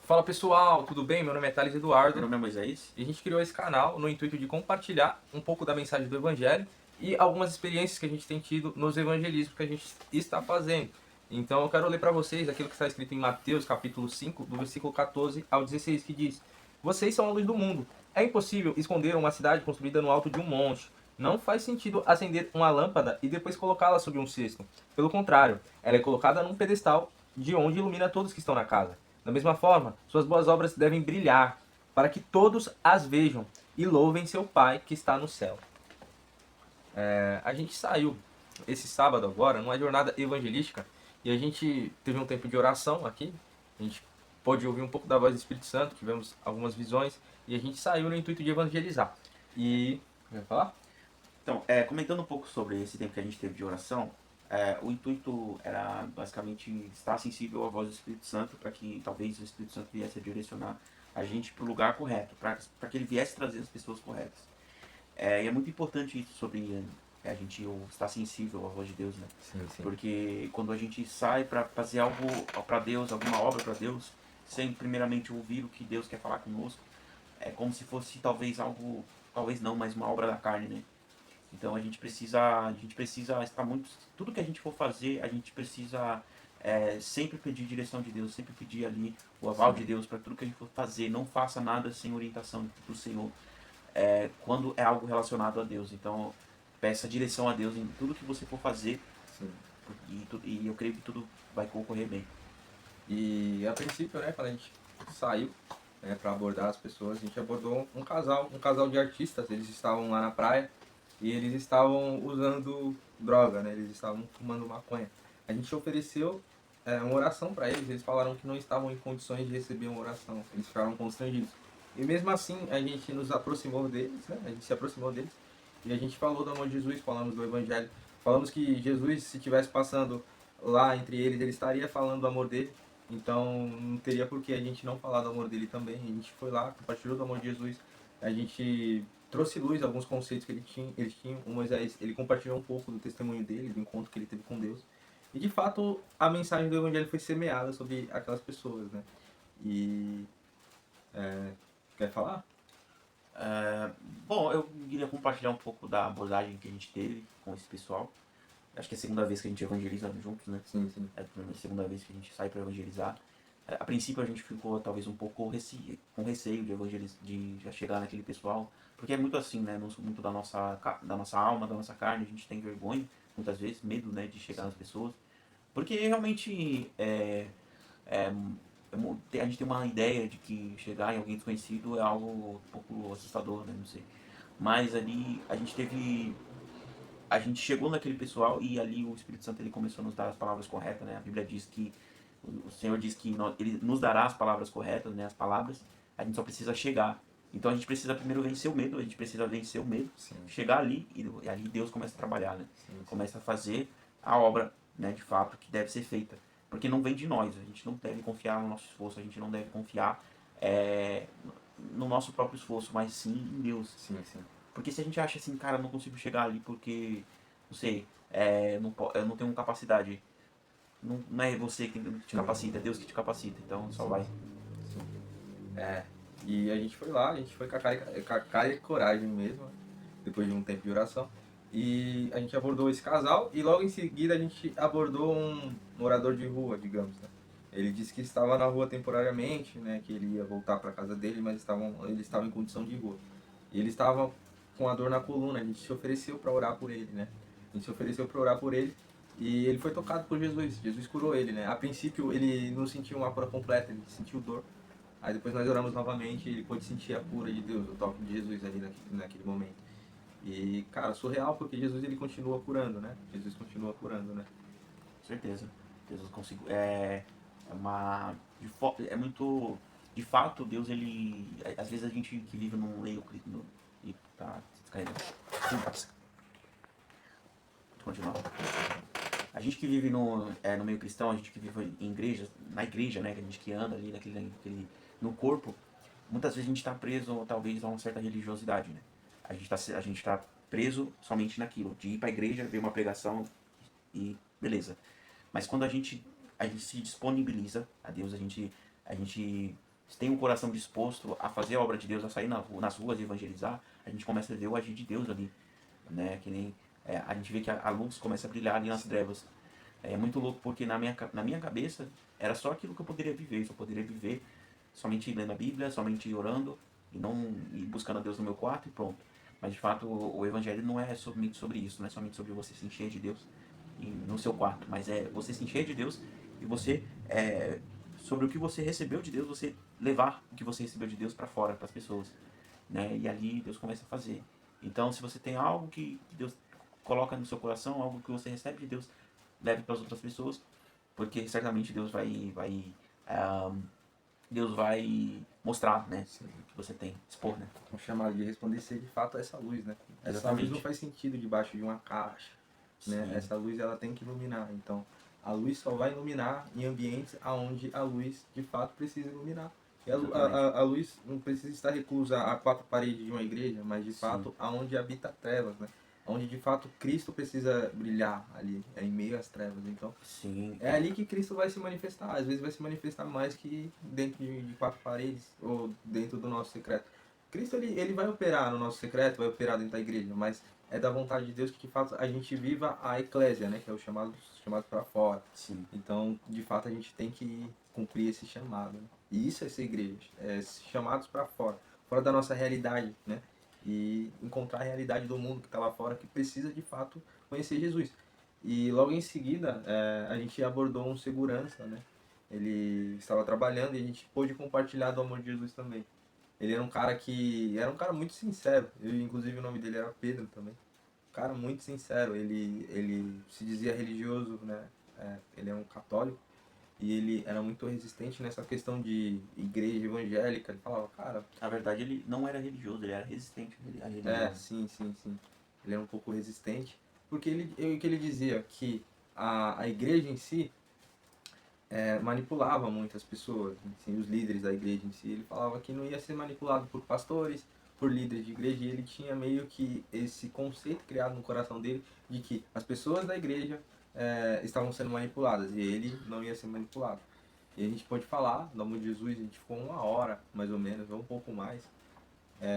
Fala pessoal, tudo bem? Meu nome é Thales Meu Eduardo nome é Moisés. e a gente criou esse canal no intuito de compartilhar um pouco da mensagem do Evangelho e algumas experiências que a gente tem tido nos evangelismos que a gente está fazendo. Então eu quero ler para vocês aquilo que está escrito em Mateus capítulo 5, do versículo 14 ao 16, que diz: Vocês são a luz do mundo. É impossível esconder uma cidade construída no alto de um monte. Não faz sentido acender uma lâmpada e depois colocá-la sob um cesto. Pelo contrário, ela é colocada num pedestal de onde ilumina todos que estão na casa. Da mesma forma, suas boas obras devem brilhar, para que todos as vejam e louvem seu Pai que está no céu. A gente saiu esse sábado agora numa jornada evangelística e a gente teve um tempo de oração aqui. A gente pôde ouvir um pouco da voz do Espírito Santo, tivemos algumas visões e a gente saiu no intuito de evangelizar. E. Vai falar? Então, comentando um pouco sobre esse tempo que a gente teve de oração, o intuito era basicamente estar sensível à voz do Espírito Santo para que talvez o Espírito Santo viesse a direcionar a gente para o lugar correto, para que ele viesse trazer as pessoas corretas. E é muito importante isso sobre a gente estar sensível à voz de Deus, né? Sim, sim. Porque quando a gente sai para fazer algo para Deus, alguma obra para Deus, sem primeiramente ouvir o que Deus quer falar conosco, é como se fosse talvez algo, talvez não, mas uma obra da carne, né? Então a gente precisa estar muito, tudo que a gente for fazer, a gente precisa sempre pedir direção de Deus, sempre pedir ali o aval de Deus para tudo que a gente for fazer. Não faça nada sem orientação do Senhor, quando é algo relacionado a Deus. Então peça direção a Deus em tudo que você for fazer, Sim. e eu creio que tudo vai ocorrer bem. E a princípio, né, quando a gente saiu, né, para abordar as pessoas, a gente abordou um casal de artistas. Eles estavam lá na praia e eles estavam usando droga, né? Eles estavam fumando maconha. A gente ofereceu uma oração para eles. Eles falaram que não estavam em condições de receber uma oração. Eles ficaram constrangidos. E mesmo assim, a gente nos aproximou deles, né? A gente se aproximou deles e a gente falou do amor de Jesus, falamos do Evangelho, falamos que Jesus, se estivesse passando lá entre eles, ele estaria falando do amor dele. Então não teria por que a gente não falar do amor dele também. A gente foi lá, compartilhou do amor de Jesus. A gente trouxe luz a alguns conceitos que eles tinham. O Moisés, ele compartilhou um pouco do testemunho dele, do encontro que ele teve com Deus. E de fato, a mensagem do Evangelho foi semeada sobre aquelas pessoas, né? E. Quer falar? É, Bom, eu queria compartilhar um pouco da abordagem que a gente teve com esse pessoal. Acho que é a segunda vez que a gente evangeliza juntos, né? Sim, sim. É a segunda vez que a gente sai para evangelizar. A princípio a gente ficou talvez um pouco com receio de já chegar naquele pessoal, porque é muito assim, né? Muito da nossa alma, da nossa carne, a gente tem vergonha, muitas vezes, medo, né, de chegar nas pessoas. Porque realmente a gente tem uma ideia de que chegar em alguém desconhecido é algo um pouco assustador, né? Não sei. Mas ali a gente chegou naquele pessoal e ali o Espírito Santo ele começou a nos dar as palavras corretas, né? A Bíblia diz que o Senhor diz que ele nos dará as palavras corretas, né? As palavras. A gente só precisa chegar. Então a gente precisa primeiro vencer o medo, a gente precisa vencer o medo, Sim, chegar ali e ali Deus começa a trabalhar, né? sim, sim. Começa a fazer a obra, né? De fato que deve ser feita, porque não vem de nós. A gente não deve confiar no nosso esforço, a gente não deve confiar é, no nosso próprio esforço, mas sim em Deus. Sim, sim. Porque se a gente acha assim, cara, eu não consigo chegar ali porque, não sei, eu não tenho capacidade. Não é você que te capacita, é Deus que te capacita. Então só vai. Sim. É. E a gente foi lá, a gente foi com a cara e coragem mesmo, né? Depois de um tempo de oração. E a gente abordou esse casal e logo em seguida a gente abordou um morador de rua, digamos, né? Ele disse que estava na rua temporariamente, né? Que ele ia voltar para casa dele, mas ele estava em condição de rua. E ele estava com a dor na coluna. A gente se ofereceu para orar por ele, né? A gente se ofereceu para orar por ele e ele foi tocado por Jesus. Jesus curou ele, né? A princípio ele não sentiu uma cura completa, ele sentiu dor. Aí depois nós oramos novamente e ele pôde sentir a cura de Deus, o toque de Jesus ali naquele momento. E, cara, surreal porque Jesus ele continua curando, né? Jesus continua curando, né? Com certeza. Deus consigo. É uma. É muito. De fato, Deus, ele. Às vezes a gente que vive num meio. E tá descarregando. Vou continuar. A gente que vive no meio cristão, a gente que vive em igreja, na igreja, né? Que a gente que anda ali no corpo, muitas vezes a gente está preso talvez a uma certa religiosidade, né? A gente tá preso somente naquilo, de ir para a igreja, ver uma pregação e beleza. Mas quando a gente se disponibiliza a Deus, a gente se tem um coração disposto a fazer a obra de Deus, a sair nas ruas e evangelizar, a gente começa a ver o agir de Deus ali, né? Que nem a gente vê que a luz começa a brilhar ali nas trevas. É muito louco porque na minha cabeça era só aquilo que eu poderia viver. Eu poderia viver somente lendo a Bíblia, somente orando e não e buscando a Deus no meu quarto e pronto. Mas de fato o Evangelho não é somente sobre isso, não é somente sobre você se encher de Deus no seu quarto, mas é você se encher de Deus e você sobre o que você recebeu de Deus, você levar o que você recebeu de Deus para fora, para as pessoas, né? E ali Deus começa a fazer. Então, se você tem algo que Deus coloca no seu coração, algo que você recebe de Deus, leve para as outras pessoas, porque certamente ah, Deus vai mostrar, né, Sim. o que você tem, expor, né? Um chamado de resplandecer de fato é essa luz, né? Essa luz Exatamente. não faz sentido debaixo de uma caixa, né? Sim. Essa luz ela tem que iluminar. Então, a luz só vai iluminar em ambientes aonde a luz de fato precisa iluminar. E Exatamente. a luz não precisa estar reclusa a quatro paredes de uma igreja, mas de Sim. fato aonde habita trevas, né? Onde de fato Cristo precisa brilhar ali, em meio às trevas. Então, Sim. é ali que Cristo vai se manifestar. Às vezes vai se manifestar mais que dentro de quatro paredes ou dentro do nosso secreto. Cristo ele vai operar no nosso secreto, vai operar dentro da igreja, mas é da vontade de Deus que de fato a gente viva a eclésia, né, que é o chamado para fora. Sim. Então, de fato a gente tem que cumprir esse chamado, né? E isso é ser igreja, é chamados para fora, fora da nossa realidade, né? E encontrar a realidade do mundo que está lá fora, que precisa de fato conhecer Jesus. E logo em seguida, a gente abordou um segurança, né? Ele estava trabalhando e a gente pôde compartilhar do amor de Jesus também. Ele era um cara muito sincero. Inclusive o nome dele era Pedro também. Um cara muito sincero. Ele se dizia religioso, né? Ele é um católico e ele era muito resistente nessa questão de igreja evangélica. Ele falava, cara, Na verdade, ele não era religioso, ele era resistente à religião. sim, sim, sim. Ele era um pouco resistente, porque que ele dizia que a igreja em si manipulava muitas pessoas, assim, os líderes da igreja em si. Ele falava que não ia ser manipulado por pastores, por líderes de igreja, e ele tinha meio que esse conceito criado no coração dele de que as pessoas da igreja estavam sendo manipuladas e ele não ia ser manipulado. E a gente pode falar do amor de Jesus, a gente ficou 1 hora, mais ou menos, ou um pouco mais,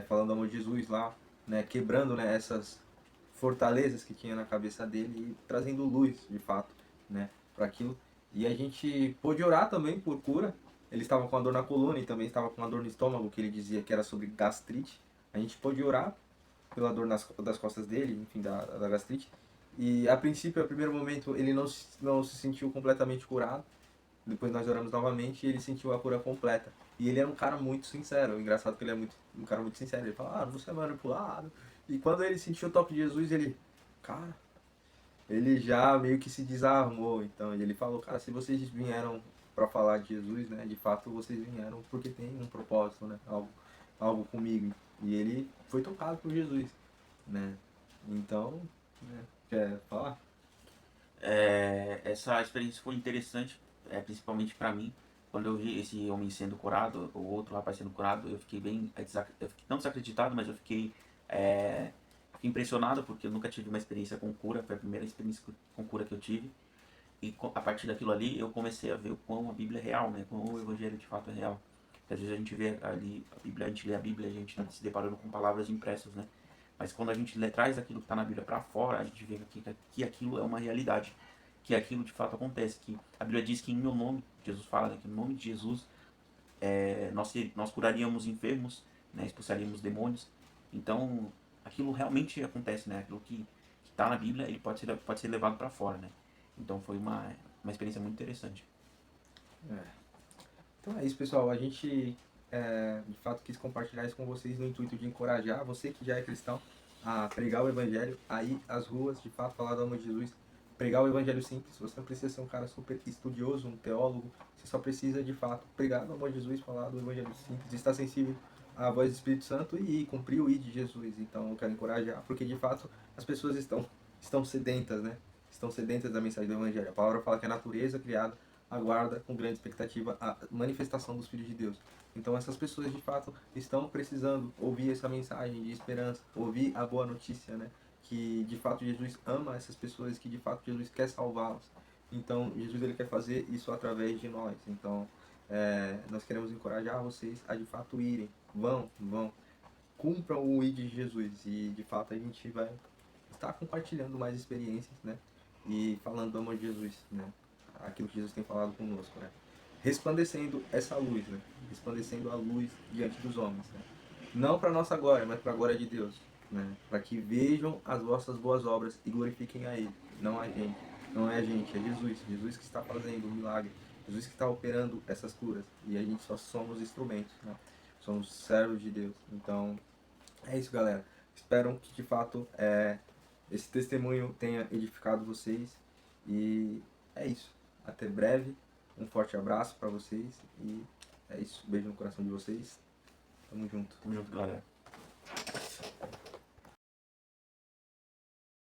falando do amor de Jesus lá, né, quebrando, né, essas fortalezas que tinha na cabeça dele e trazendo luz, de fato, né, para aquilo. E a gente pôde orar também por cura. Ele estava com a dor na coluna e também estava com uma dor no estômago, que ele dizia que era sobre gastrite. A gente pôde orar pela dor das costas dele, enfim, da gastrite. E a princípio, a primeiro momento, ele não se sentiu completamente curado. Depois nós oramos novamente e ele sentiu a cura completa. E ele era um cara muito sincero. Engraçado que ele é um cara muito sincero. Ele fala, você é manipulado. E quando ele sentiu o toque de Jesus, cara, ele já meio que se desarmou. Então ele falou, cara, se vocês vieram para falar de Jesus, né, de fato vocês vieram porque tem um propósito, né, algo comigo. E ele foi tocado por Jesus, né. Então, né, quer falar? Essa experiência foi interessante, principalmente para mim. Quando eu vi esse homem sendo curado, o outro rapaz sendo curado, eu fiquei eu fiquei não desacreditado, mas eu fiquei impressionado porque eu nunca tive uma experiência com cura, foi a primeira experiência com cura que eu tive. E a partir daquilo ali eu comecei a ver o quão a Bíblia é real, né? Quão o Evangelho de fato é real. Porque às vezes a gente vê ali a Bíblia, a gente lê a Bíblia, a gente está se deparando com palavras impressas, né? Mas quando a gente traz aquilo que está na Bíblia para fora, a gente vê que aquilo é uma realidade, que aquilo de fato acontece, que a Bíblia diz que em meu nome, Jesus fala, né, que no nome de Jesus nós curaríamos enfermos, né, expulsaríamos demônios. Então aquilo realmente acontece, né? Aquilo que está na Bíblia, ele pode ser levado para fora, né? Então foi uma experiência muito interessante. É. Então é isso, pessoal. A gente de fato quis compartilhar isso com vocês no intuito de encorajar você que já é cristão a pregar o evangelho, a ir às ruas, de fato falar do amor de Jesus, pregar o evangelho simples. Você não precisa ser um cara super estudioso, um teólogo. Você só precisa de fato pregar o amor de Jesus, falar do evangelho simples, estar sensível à voz do Espírito Santo e cumprir o I de Jesus. Então eu quero encorajar, porque de fato as pessoas estão sedentas, né? Estão sedentas da mensagem do evangelho. A palavra fala que a natureza criada aguarda com grande expectativa a manifestação dos filhos de Deus. Então essas pessoas de fato estão precisando ouvir essa mensagem de esperança, ouvir a boa notícia, né? Que de fato Jesus ama essas pessoas, que de fato Jesus quer salvá-las. Então Jesus ele quer fazer isso através de nós. Então nós queremos encorajar vocês a de fato irem. Vão, cumpram o ID de Jesus, e de fato a gente vai estar compartilhando mais experiências, né? E falando do amor de Jesus, né? Aquilo que Jesus tem falado conosco, né? Resplandecendo essa luz, né? Resplandecendo a luz diante dos homens, né? Não para nossa glória, mas para a glória de Deus, né? Para que vejam as vossas boas obras e glorifiquem a Ele, não a gente. Não é a gente, é Jesus. Jesus que está fazendo o milagre. Jesus que está operando essas curas. E a gente só somos instrumentos, né? Somos servos de Deus. Então, é isso, galera. Espero que de fato esse testemunho tenha edificado vocês. E é isso. Até breve. Um forte abraço para vocês. E é isso. Beijo no coração de vocês. Tamo junto. Tamo junto, galera.